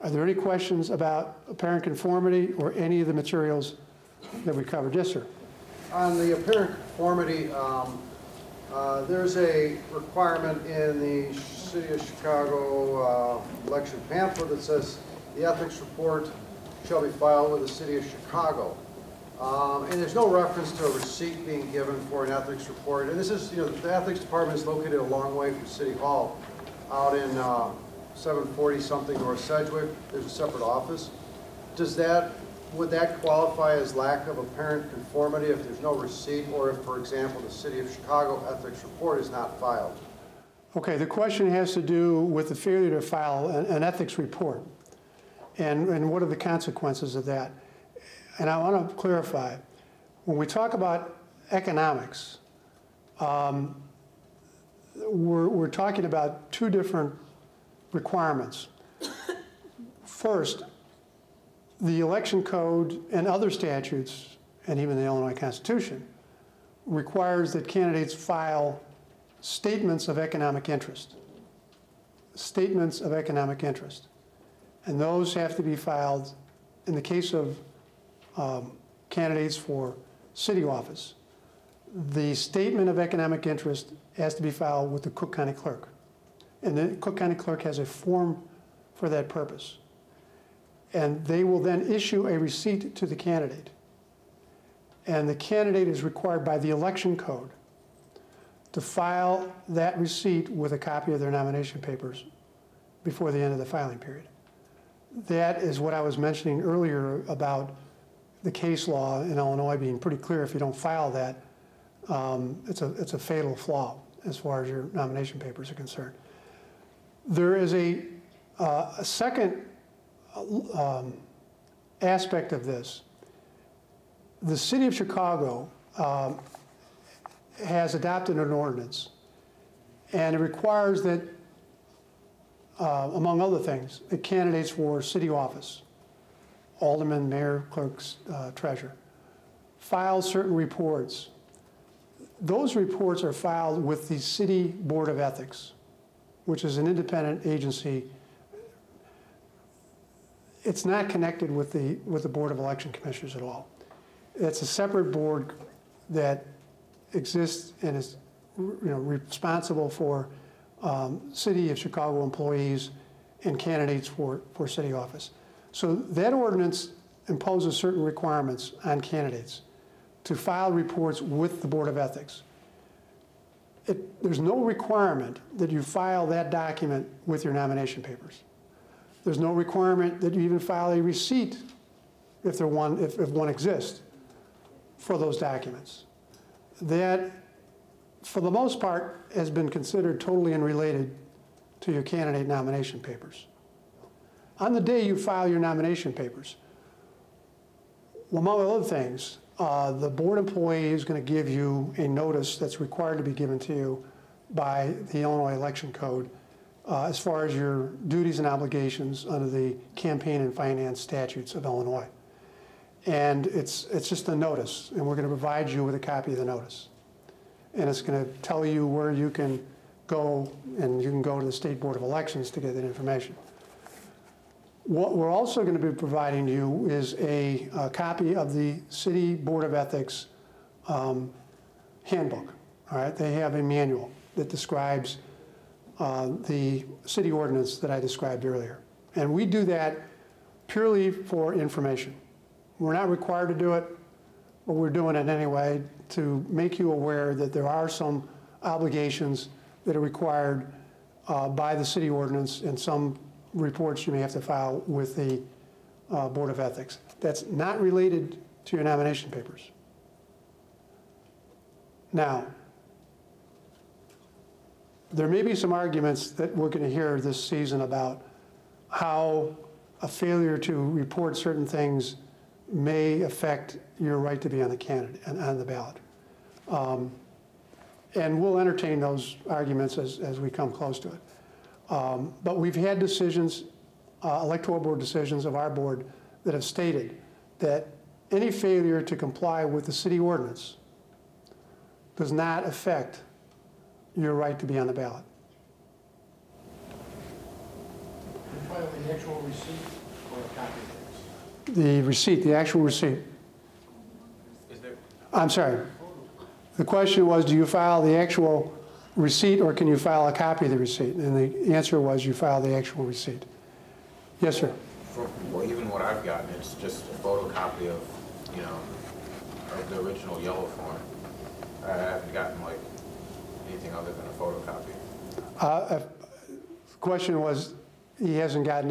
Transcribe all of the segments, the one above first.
Are there any questions about apparent conformity or any of the materials that we covered? Yes, sir. On the apparent conformity, there's a requirement in the City of Chicago election pamphlet that says the ethics report shall be filed with the City of Chicago. And there's no reference to a receipt being given for an ethics report. And this is, the ethics department is located a long way from City Hall, out in 740 something North Sedgwick. There's a separate office. Would that qualify as lack of apparent conformity if there's no receipt, or if, for example, the City of Chicago ethics report is not filed? Okay, the question has to do with the failure to file an ethics report, and what are the consequences of that. And I want to clarify, when we talk about economics, we're talking about two different requirements. First, the election code and other statutes, and even the Illinois Constitution, requires that candidates file statements of economic interest. Statements of economic interest. And those have to be filed, in the case of candidates for city office, the statement of economic interest has to be filed with the Cook County Clerk. And the Cook County Clerk has a form for that purpose. And they will then issue a receipt to the candidate. And the candidate is required by the election code to file that receipt with a copy of their nomination papers before the end of the filing period. That is what I was mentioning earlier about the case law in Illinois being pretty clear. If you don't file that, it's a fatal flaw as far as your nomination papers are concerned. There is a second aspect of this. The City of Chicago has adopted an ordinance, and it requires that, among other things, that candidates for city office, alderman, mayor, clerks, treasurer, file certain reports. Those reports are filed with the City Board of Ethics, which is an independent agency. It's not connected with the Board of Election Commissioners at all. It's a separate board that exists and is responsible for City of Chicago employees and candidates for city office. So that ordinance imposes certain requirements on candidates to file reports with the Board of Ethics. There's no requirement that you file that document with your nomination papers. There's no requirement that you even file a receipt if one exists for those documents. That, for the most part, has been considered totally unrelated to your candidate nomination papers. On the day you file your nomination papers, among other things, the board employee is going to give you a notice that's required to be given to you by the Illinois Election Code as far as your duties and obligations under the campaign and finance statutes of Illinois. And it's just a notice, and we're going to provide you with a copy of the notice. And it's going to tell you where you can go, and you can go to the State Board of Elections to get that information. What we're also going to be providing you is a copy of the City Board of Ethics handbook. All right, they have a manual that describes the city ordinance that I described earlier. And we do that purely for information. We're not required to do it, but we're doing it anyway to make you aware that there are some obligations that are required by the city ordinance and some reports you may have to file with the Board of Ethics. That's not related to your nomination papers. Now, there may be some arguments that we're going to hear this season about how a failure to report certain things may affect your right to be on the ballot. And we'll entertain those arguments as we come close to it. But we've had decisions, Electoral Board decisions of our board that have stated that any failure to comply with the city ordinance does not affect your right to be on the ballot. Finally, the actual actual receipt or a copy of this? The receipt, the actual receipt. Is there, I'm sorry. The question was, do you file the actual receipt or can you file a copy of the receipt? And the answer was you file the actual receipt. Yes, sir. well, even what I've gotten, it's just a photocopy of, you know, of the original yellow form. I haven't gotten like anything other than a photocopy. The question was, he hasn't gotten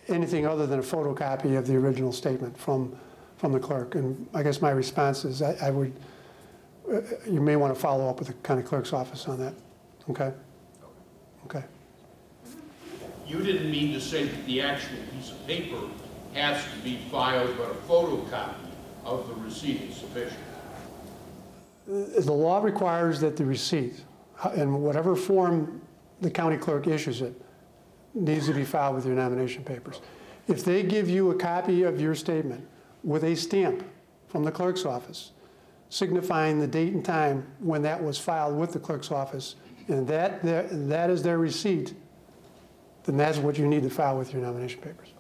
anything other than a photocopy of the original statement from the clerk. And I guess my response is I would, you may want to follow up with the county clerk's office on that. Okay? Okay. You didn't mean to say that the actual piece of paper has to be filed, but a photocopy of the receipt is sufficient. The law requires that the receipt, in whatever form the county clerk issues it, needs to be filed with your nomination papers. If they give you a copy of your statement with a stamp from the clerk's office, signifying the date and time when that was filed with the clerk's office, and that is their receipt, then that's what you need to file with your nomination papers.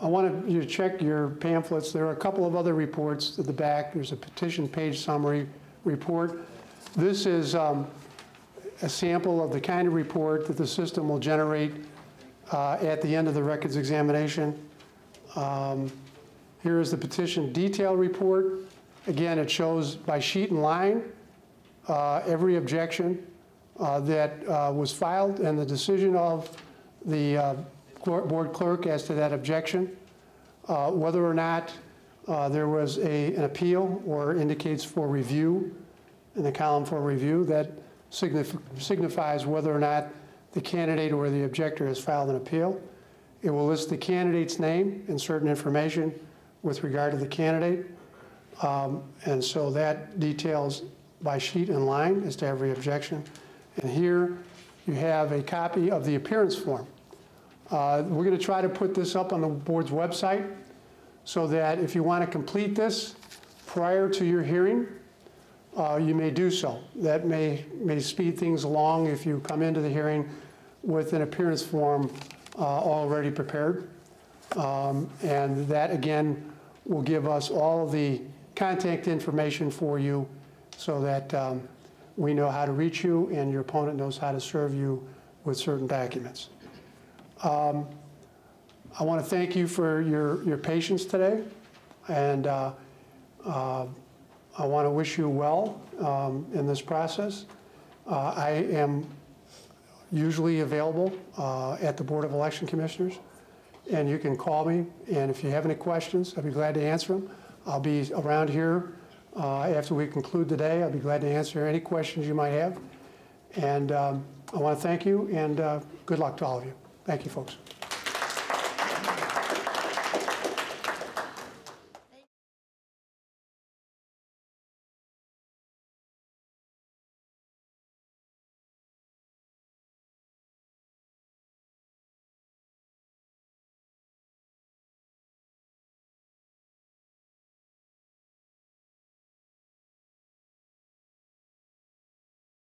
I wanted you to check your pamphlets. There are a couple of other reports at the back. There's a petition page summary report. This is a sample of the kind of report that the system will generate at the end of the records examination. Here is the petition detail report. Again, it shows by sheet and line every objection that was filed and the decision of the board clerk as to that objection, whether or not there was an appeal or indicates for review in the column for review. That signifies whether or not the candidate or the objector has filed an appeal. It will list the candidate's name and certain information with regard to the candidate. And so that details by sheet and line as to every objection. And here you have a copy of the appearance form. We're going to try to put this up on the board's website so that if you want to complete this prior to your hearing, you may do so. That may speed things along if you come into the hearing with an appearance form already prepared. And that, again, will give us all of the contact information for you so that we know how to reach you and your opponent knows how to serve you with certain documents. I want to thank you for your patience today, and I want to wish you well in this process. I am usually available at the Board of Election Commissioners, and you can call me, and if you have any questions, I'll be glad to answer them. I'll be around here after we conclude today. I'll be glad to answer any questions you might have. And I want to thank you, and good luck to all of you. Thank you, folks.